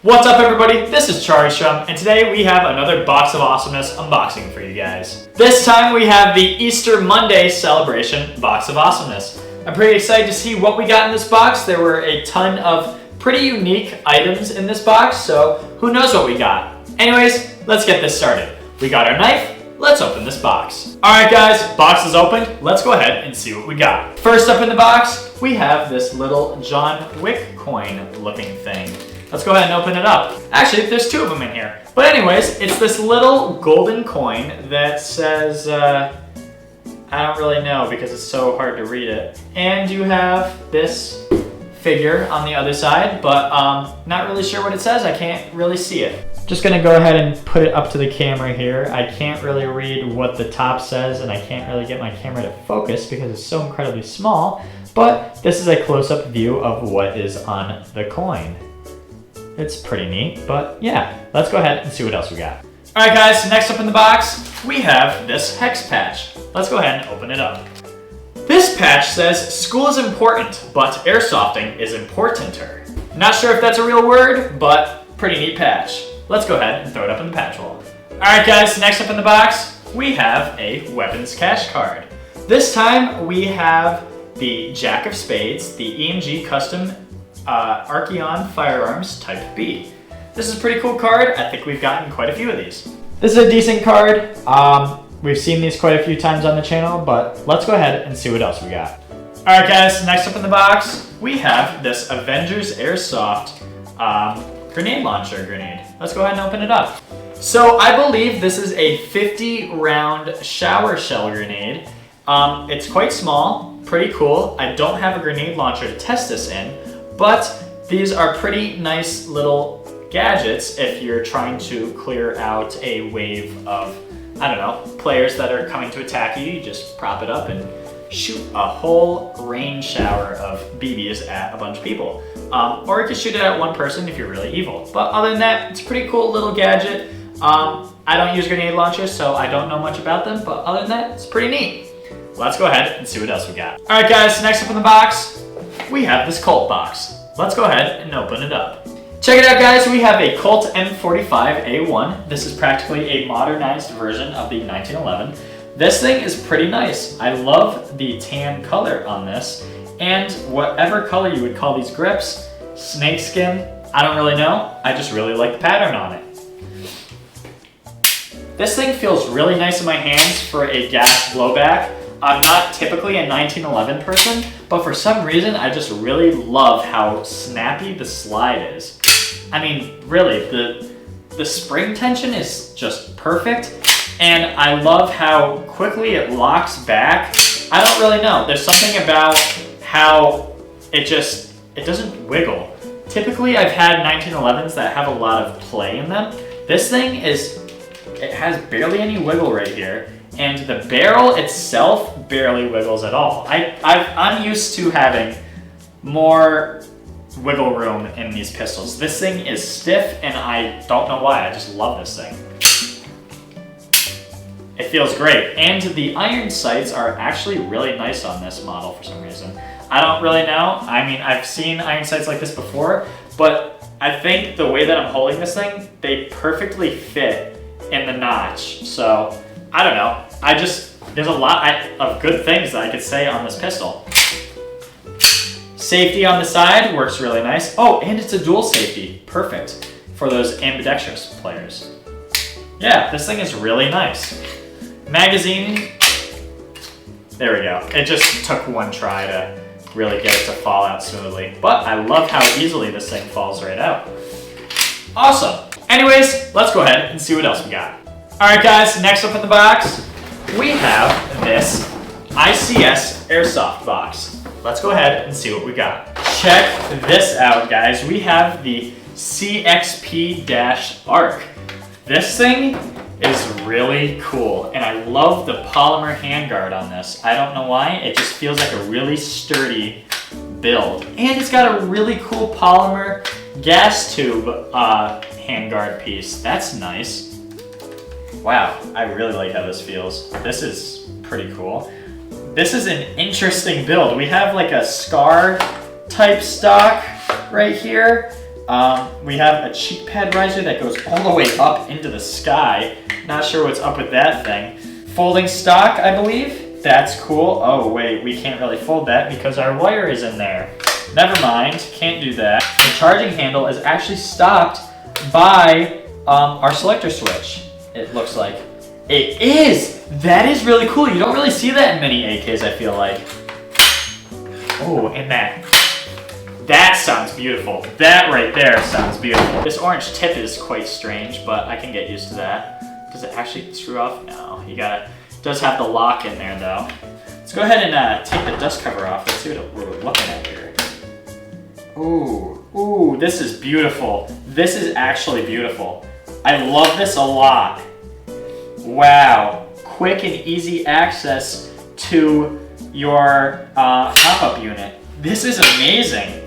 What's up everybody, this is Chardstrom, and today we have another Box of Awesomeness unboxing for you guys. This time we have the Easter Monday celebration Box of Awesomeness. I'm pretty excited to see what we got in this box. There were a ton of pretty unique items in this box, so who knows what we got. Anyways, let's get this started. We got our knife, let's open this box. Alright guys, box is opened, let's go ahead and see what we got. First up in the box, we have this little John Wick coin looking thing. Let's go ahead and open it up. Actually, there's two of them in here. But anyways, it's this little golden coin that says, I don't really know because it's so hard to read it. And you have this figure on the other side, but not really sure what it says. I can't really see it. Just gonna go ahead and put it up to the camera here. I can't really read what the top says, and I can't really get my camera to focus because it's so incredibly small, but this is a close-up view of what is on the coin. It's pretty neat, but yeah, let's go ahead and see what else we got. All right guys, next up in the box, we have this hex patch. Let's go ahead and open it up. This patch says, school is important, but airsofting is importanter. Not sure if that's a real word, but pretty neat patch. Let's go ahead and throw it up in the patch wall. All right guys, next up in the box, we have a weapons cache card. This time we have the Jack of Spades, the EMG custom Archeon Firearms Type B. This is a pretty cool card. I think we've gotten quite a few of these. This is a decent card. We've seen these quite a few times on the channel, but let's go ahead and see what else we got. All right guys, next up in the box, we have this Avengers Airsoft grenade launcher grenade. Let's go ahead and open it up. So I believe this is a 50 round shower shell grenade. It's quite small, pretty cool. I don't have a grenade launcher to test this in, but these are pretty nice little gadgets if you're trying to clear out a wave of, I don't know, players that are coming to attack you. You just prop it up and shoot a whole rain shower of BBs at a bunch of people. Or you can shoot it at one person if you're really evil. But other than that, it's a pretty cool little gadget. I don't use grenade launchers, so I don't know much about them, but other than that, it's pretty neat. Let's go ahead and see what else we got. All right guys, next up in the box, we have this Colt box. Let's go ahead and open it up. Check it out guys, we have a Colt M45A1. This is practically a modernized version of the 1911. This thing is pretty nice. I love the tan color on this, and whatever color you would call these grips, snakeskin, I don't really know. I just really like the pattern on it. This thing feels really nice in my hands for a gas blowback. I'm not typically a 1911 person, but for some reason, I just really love how snappy the slide is. I mean, really, the spring tension is just perfect, and I love how quickly it locks back. I don't really know. There's something about how it doesn't wiggle. Typically, I've had 1911s that have a lot of play in them. This thing it has barely any wiggle right here. And the barrel itself barely wiggles at all. I'm used to having more wiggle room in these pistols. This thing is stiff and I don't know why, I just love this thing. It feels great. And the iron sights are actually really nice on this model for some reason. I don't really know. I mean, I've seen iron sights like this before, but I think the way that I'm holding this thing, they perfectly fit in the notch. So, I don't know. There's a lot of good things that I could say on this pistol. Safety on the side works really nice. Oh, and it's a dual safety. Perfect for those ambidextrous players. Yeah, this thing is really nice. Magazine, there we go. It just took one try to really get it to fall out smoothly. But I love how easily this thing falls right out. Awesome. Anyways, let's go ahead and see what else we got. All right guys, next up in the box, we have this ICS Airsoft box. Let's go ahead and see what we got. Check this out guys. We have the CXP-ARK. This thing is really cool, and I love the polymer handguard on this. I don't know why, it just feels like a really sturdy build. And it's got a really cool polymer gas tube handguard piece. That's nice. Wow, I really like how this feels. This is pretty cool. This is an interesting build. We have like a SCAR type stock right here. We have a cheek pad riser that goes all the way up into the sky. Not sure what's up with that thing. Folding stock, I believe. That's cool. Oh wait, we can't really fold that because our wire is in there. Never mind, can't do that. The charging handle is actually stopped by our selector switch, it looks like. It is! That is really cool. You don't really see that in many AKs, I feel like. Oh, and that sounds beautiful. That right there sounds beautiful. This orange tip is quite strange, but I can get used to that. Does it actually screw off? No, you gotta, it does have the lock in there though. Let's go ahead and take the dust cover off. Let's see what we're looking at here. Ooh, this is beautiful. This is actually beautiful. I love this a lot. Wow, quick and easy access to your pop-up unit. This is amazing.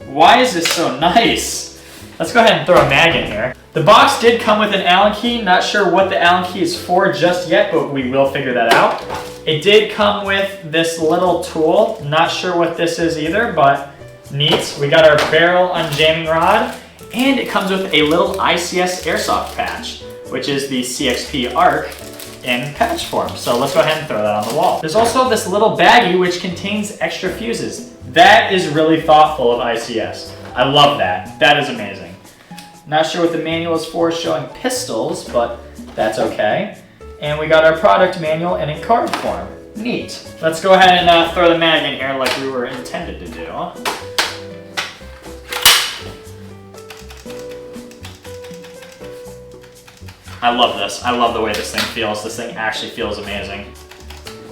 Why is this so nice? Let's go ahead and throw a mag in here. The box did come with an Allen key. Not sure what the Allen key is for just yet, but we will figure that out. It did come with this little tool. Not sure what this is either, but neat. We got our barrel unjamming rod, and it comes with a little ICS Airsoft patch, which is the CXP-ARK in patch form. So let's go ahead and throw that on the wall. There's also this little baggie which contains extra fuses. That is really thoughtful of ICS. I love that. That is amazing. Not sure what the manual is for showing pistols, but that's okay. And we got our product manual in card form. Neat. Let's go ahead and throw the mag in here like we were intended to do. I love this. I love the way this thing feels. This thing actually feels amazing.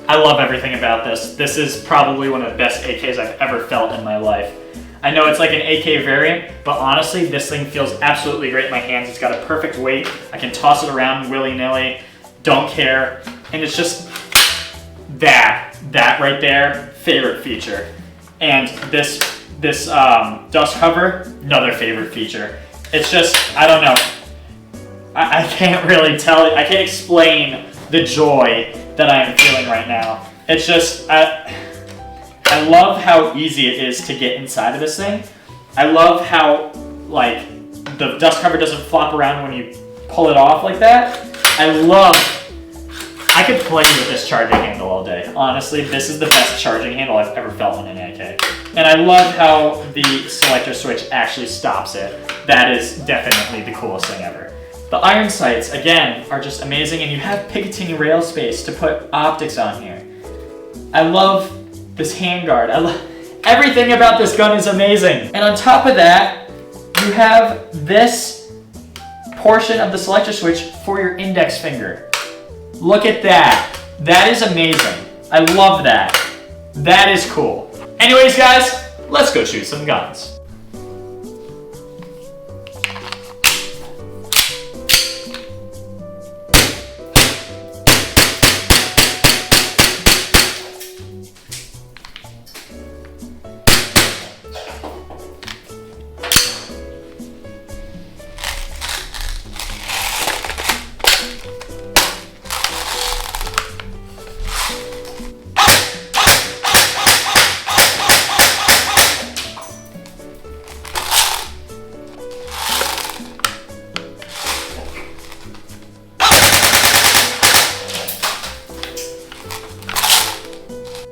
I love everything about this. This is probably one of the best AKs I've ever felt in my life. I know it's like an AK variant, but honestly, this thing feels absolutely great in my hands. It's got a perfect weight. I can toss it around willy-nilly, don't care. And it's just that right there, favorite feature. And this dust cover, another favorite feature. It's just, I don't know. I can't really tell, I can't explain the joy that I am feeling right now. It's just, I love how easy it is to get inside of this thing. I love how, like, the dust cover doesn't flop around when you pull it off like that. I could play with this charging handle all day. Honestly, this is the best charging handle I've ever felt on an AK. And I love how the selector switch actually stops it. That is definitely the coolest thing ever. The iron sights, again, are just amazing, and you have Picatinny rail space to put optics on here. I love this handguard. Everything about this gun is amazing. And on top of that, you have this portion of the selector switch for your index finger. Look at that. That is amazing. I love that. That is cool. Anyways, guys, let's go shoot some guns.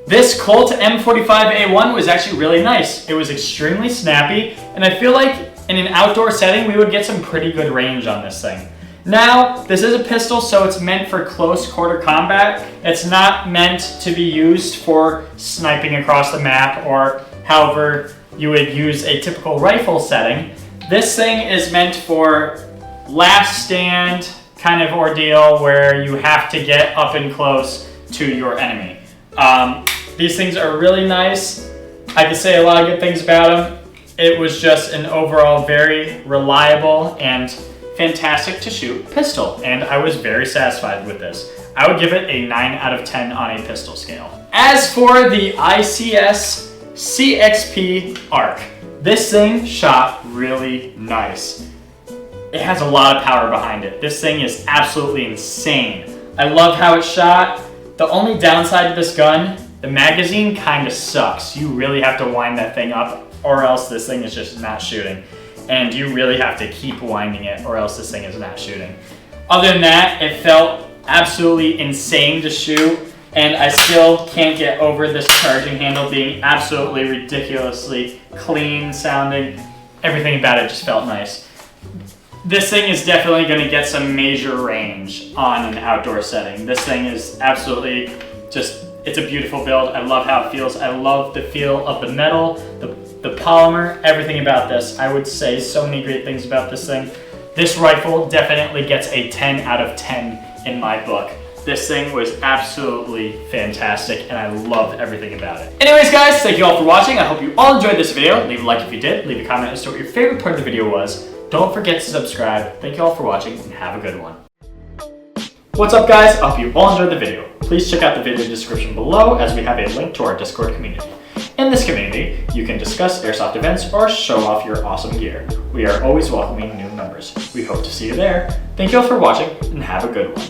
This Colt M45A1 was actually really nice. It was extremely snappy, and I feel like in an outdoor setting, we would get some pretty good range on this thing. Now, this is a pistol, so it's meant for close quarter combat. It's not meant to be used for sniping across the map or however you would use a typical rifle setting. This thing is meant for last stand kind of ordeal where you have to get up and close to your enemy. These things are really nice. I could say a lot of good things about them. It was just an overall very reliable and fantastic to shoot pistol, and I was very satisfied with this. I would give it a 9 out of 10 on a pistol scale. As for the ICS CXP-ARK, this thing shot really nice. It has a lot of power behind it. This thing is absolutely insane. I love how it shot. The only downside to this gun, the magazine kind of sucks. You really have to wind that thing up or else this thing is just not shooting. and you really have to keep winding it or else this thing is not shooting. Other than that, it felt absolutely insane to shoot, and I still can't get over this charging handle being absolutely ridiculously clean sounding. Everything about it just felt nice. This thing is definitely going to get some major range on an outdoor setting. This thing is absolutely just, it's a beautiful build. I love how it feels. I love the feel of the metal, the polymer, everything about this. I would say so many great things about this thing. This rifle definitely gets a 10 out of 10 in my book. This thing was absolutely fantastic, and I loved everything about it. Anyways, guys, thank you all for watching. I hope you all enjoyed this video. Leave a like if you did. Leave a comment as to what your favorite part of the video was. Don't forget to subscribe. Thank you all for watching, and have a good one. What's up, guys? I hope you all enjoyed the video. Please check out the video description below, as we have a link to our Discord community. In this community, you can discuss airsoft events or show off your awesome gear. We are always welcoming new members. We hope to see you there. Thank you all for watching, and have a good one.